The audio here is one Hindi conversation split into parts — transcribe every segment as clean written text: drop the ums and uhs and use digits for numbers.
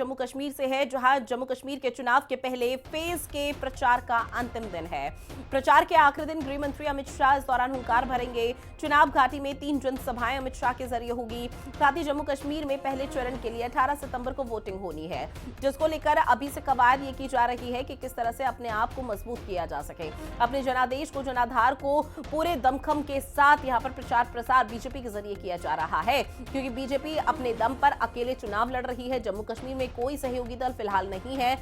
जम्मू कश्मीर से है, जहां जम्मू कश्मीर के चुनाव के पहले फेज के प्रचार का अंतिम दिन है। प्रचार के आखिरी दिन गृह मंत्री अमित शाह इस दौरान हुंकार भरेंगे। चुनाव घाटी में 3 जनसभाएं अमित शाह के जरिए होगी। साथ ही जम्मू कश्मीर में पहले चरण के लिए 18 सितंबर को वोटिंग होनी है, जिसको लेकर अभी से कवायद ये की जा रही है कि किस तरह से अपने आप को मजबूत किया जा सके। अपने जनादेश को, जनाधार को पूरे दमखम के साथ यहां पर प्रचार प्रसार बीजेपी के जरिए किया जा रहा है, क्योंकि बीजेपी अपने दम पर अकेले चुनाव लड़ रही है। जम्मू कश्मीर में कोई सहयोगी दल फिलहाल नहीं है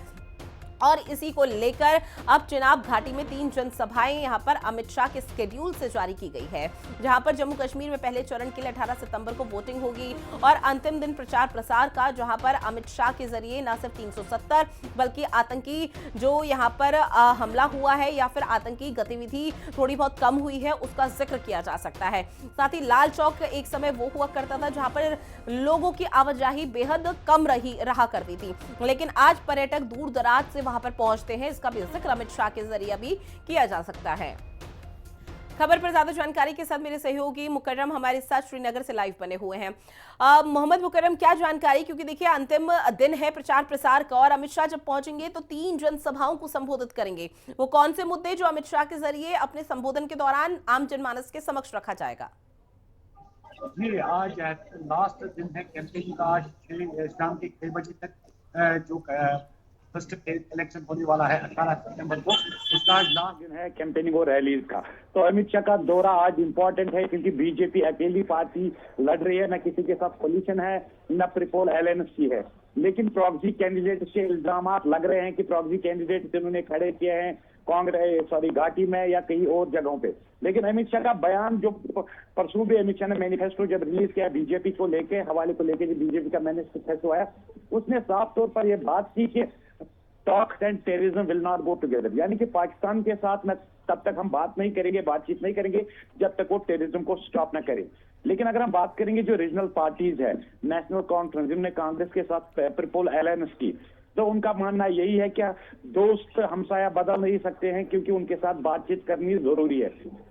और इसी को लेकर अब चुनाव घाटी में 3 जनसभाएं यहां पर अमित शाह के स्केड्यूल से जारी की गई है, जहां पर जम्मू कश्मीर में पहले चरण के लिए 18 सितंबर को वोटिंग होगी और अंतिम दिन प्रचार प्रसार का, जहां पर अमित शाह के जरिए न सिर्फ 370 बल्कि आतंकी जो यहां पर हमला हुआ है या फिर आतंकी गतिविधि थोड़ी बहुत कम हुई है उसका जिक्र किया जा सकता है। साथ ही लाल चौक एक समय वो हुआ करता था जहां पर लोगों की आवाजाही बेहद कम रहा करती थी, लेकिन आज पर्यटक दूर दराज से वहां पर पहुंचते हैं। इसका भी जिक्र अमित शाह के जरिए भी किया जा सकता है। खबर पर ज्यादा जानकारी के साथ मेरे सहयोगी मुकर्रम हमारे साथ श्रीनगर से लाइव बने हुए हैं। मोहम्मद मुकर्रम, क्या जानकारी, क्योंकि देखिए अंतिम दिन है प्रचार प्रसार का और अमित शाह जब पहुंचेंगे तो 3 जनसभाओं को संबोधित करेंगे। वो कौन से मुद्दे जो अमित शाह के जरिए अपने संबोधन के दौरान आम जनमानस के समक्ष रखा जाएगा? जी, आज लास्ट दिन है कैंपेनिंग का। आज शाम के 6 बजे तक जो फर्स्ट फेज इलेक्शन होने वाला है 18 सितंबर को, इसका आज लास्ट दिन है कैंपेनिंग और रैलीज का। तो अमित शाह का दौरा आज इम्पोर्टेंट है क्योंकि बीजेपी अकेली पार्टी लड़ रही है, न किसी के साथ कोलिशन है, न प्रीपोल एलायंस की है। लेकिन प्रॉक्सी कैंडिडेट से इल्जाम लग रहे हैं कि प्रॉक्सी कैंडिडेट जिन्होंने खड़े किए हैं कांग्रेस घाटी में या कहीं और जगहों पे। लेकिन अमित शाह का बयान जो परसों भी अमित शाह ने मैनिफेस्टो जब रिलीज किया बीजेपी को लेके, हवाले को लेके, जो बीजेपी का मैनिफेस्टो आया, उसने साफ तौर पर यह बात की कि talks and terrorism will not go together, यानी कि पाकिस्तान के साथ तब तक हम बात नहीं करेंगे, बातचीत नहीं करेंगे जब तक वो टेररिज्म को स्टॉप ना करें। लेकिन अगर हम बात करेंगे जो रीजनल पार्टीज है, नेशनल कॉन्फ्रेंस जिन्होंने कांग्रेस के साथ प्रीपोल एलायंस की, तो उनका मानना यही है क्या दोस्त हमसाया बदल नहीं सकते हैं क्योंकि उनके साथ बातचीत करनी जरूरी है।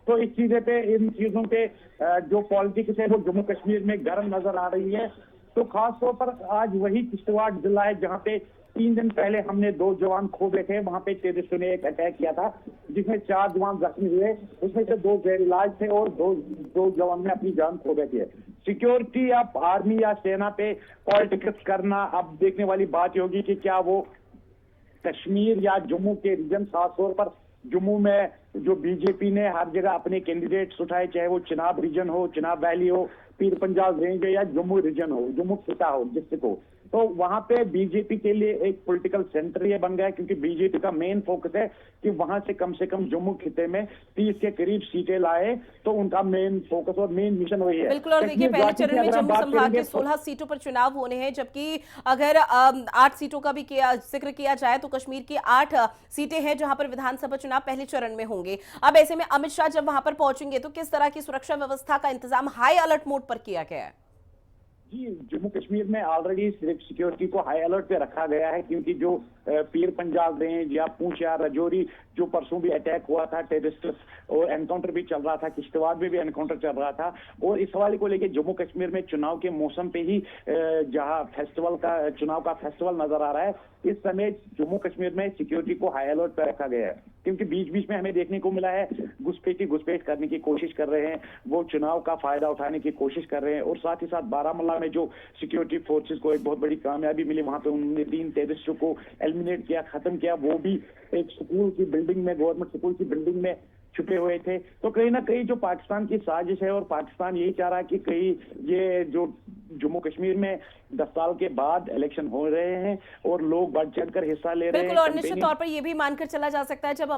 तो इस चीजें पे, इन चीजों पे जो पॉलिटिक्स है वो जम्मू कश्मीर में गर्म नजर आ रही है। तो खास तौर पर आज वही किश्तवाड़ जिला है जहाँ पे 3 दिन पहले हमने 2 जवान खो बैठे। वहां पे टेररिस्टों ने एक अटैक किया था जिसमें 4 जवान जख्मी हुए, उसमें से 2 गैर इलाज थे और दो जवान ने अपनी जान खो बैठी है। सिक्योरिटी या आर्मी या सेना पे पॉलिटिक्स करना अब देखने वाली बात होगी कि क्या वो कश्मीर या जम्मू के रीजन, खासतौर पर जम्मू में जो बीजेपी ने हर जगह अपने कैंडिडेट्स उठाए, चाहे वो चिनाब रीजन हो, चिनाब वैली हो, पीर पंजाब रेंज हो या जम्मू रीजन हो, जम्मू खिता हो, डिस्ट्रिक्ट हो, तो वहां पे बीजेपी के लिए एक पॉलिटिकल सेंटर ये बन गया है क्योंकि बीजेपी का मेन फोकस है कि वहां से कम जम्मू खिते में 30 के करीब सीटें लाए। तो उनका मेन फोकस और मेन मिशन वही है। बिल्कुल। और देखिए पहले चरण में जम्मू संभाग के 16 सीटों पर चुनाव होने हैं, जबकि अगर 8 सीटों का भी जिक्र किया जाए तो कश्मीर की 8 सीटें हैं जहां पर विधानसभा चुनाव पहले चरण में होंगे। अब ऐसे में अमित शाह जब वहां पर पहुंचेंगे तो किस तरह की सुरक्षा व्यवस्था का इंतजाम हाई अलर्ट मोड पर किया गया है? जी, जम्मू कश्मीर में ऑलरेडी सिक्योरिटी को हाई अलर्ट पे रखा गया है क्योंकि जो पीर पंजाब रेंज या पूंछ या राजौरी जो परसों भी अटैक हुआ था, टेररिस्ट और एनकाउंटर भी चल रहा था, किश्तवाड़ में भी एनकाउंटर चल रहा था। और इस हवाले को लेके जम्मू कश्मीर में चुनाव के मौसम पे ही जहां चुनाव का फेस्टिवल नजर आ रहा है, इस समय जम्मू कश्मीर में सिक्योरिटी को हाई अलर्ट पर रखा गया है क्योंकि बीच बीच में हमें देखने को मिला है घुसपैठ करने की कोशिश कर रहे हैं, वो चुनाव का फायदा उठाने की कोशिश कर रहे हैं। और साथ ही साथ बारामूला में जो सिक्योरिटी फोर्सेस को एक बहुत बड़ी कामयाबी मिली, वहां पे उन्होंने 3 टेररिस्टों को एलिमिनेट किया, खत्म किया, वो भी एक स्कूल की बिल्डिंग में, गवर्नमेंट स्कूल की बिल्डिंग में छुपे हुए थे। तो कहीं ना कहीं जो पाकिस्तान की साजिश है और पाकिस्तान यही चाह रहा है कि कहीं ये जो जम्मू कश्मीर में 10 साल के बाद इलेक्शन हो रहे हैं और लोग बढ़ चढ़ कर हिस्सा ले रहे हैं। बिल्कुल। और निश्चित तौर पर यह भी मानकर चला जा सकता है जब